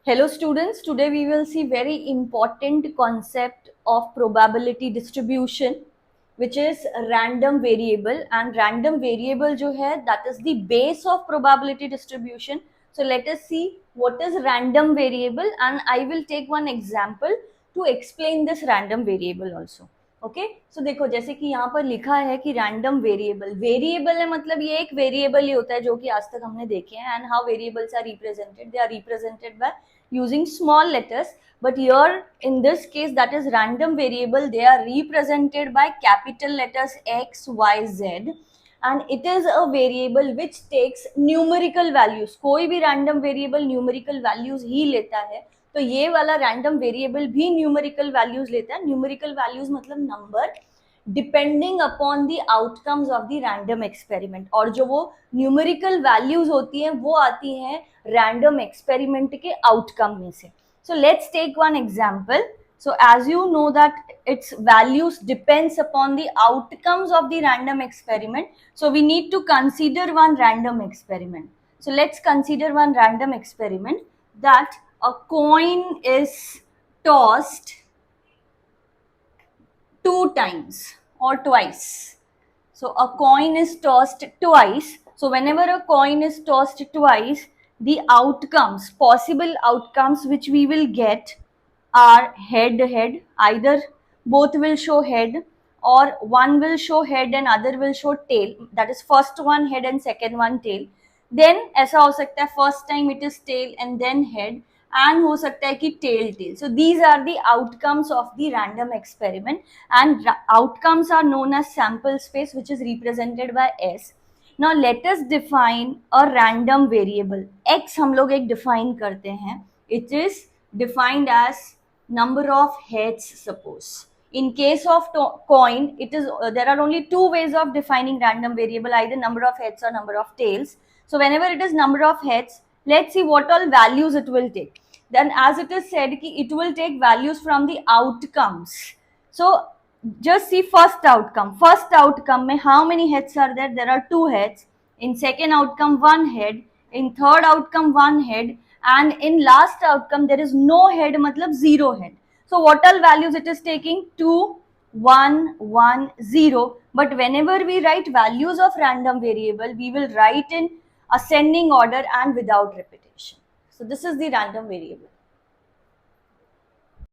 Hello students, today we will see very important concept of probability distribution which is random variable, and random variable जो है that is the base of probability distribution. So let us see what is random variable and I will take one example to explain this random variable also. Okay so देखो जैसे कि यहाँ पर लिखा है कि रैंडम वेरिएबल है, मतलब ये एक वेरिएबल ही होता है जो कि आज तक हमने देखे हैं. And how variables are represented, they are represented by using small letters, but here in this case that is random variable, they are represented by capital letters x y z, and it is a variable which takes numerical values. कोई भी random variable numerical values ही लेता है, तो ये वाला random variable भी numerical values लेता है. न्यूमेरिकल वैल्यूज मतलब number depending upon the outcomes of the random experiment, और जो वो न्यूमेरिकल वैल्यूज होती हैं वो आती हैं रैंडम एक्सपेरिमेंट के आउटकम में से. So let's take one example. So as you know that its values depends upon the outcomes of the random experiment, so we need to consider one random experiment. So let's consider one random experiment that a coin is tossed 2 times or twice. So a coin is tossed twice. So whenever a coin is tossed twice, the outcomes, possible outcomes which we will get are head head. Either both will show head, or one will show head and other will show tail. That is first one head and second one tail. Then ऐसा हो सकता है first time it is tail and then head, and हो सकता है कि tail. So these are the outcomes of the random experiment, and outcomes are known as sample space, which is represented by S. Now let us define a random variable. X हम लोग एक define करते हैं. It is defined as number of heads, suppose. In case of coin, it is there are only two ways of defining random variable, either number of heads or number of tails. So whenever it is number of heads, let's see what all values it will take. Then as it is said, it will take values from the outcomes. So just see first outcome. First outcome mein how many heads are there? There are 2 heads. In second outcome 1 head. In third outcome 1 head. And in last outcome there is no head, matlab 0 head. So what all values it is taking? 2, 1, 1, 0. But whenever we write values of random variable, we will write in ascending order and without repetition. So this is the random variable.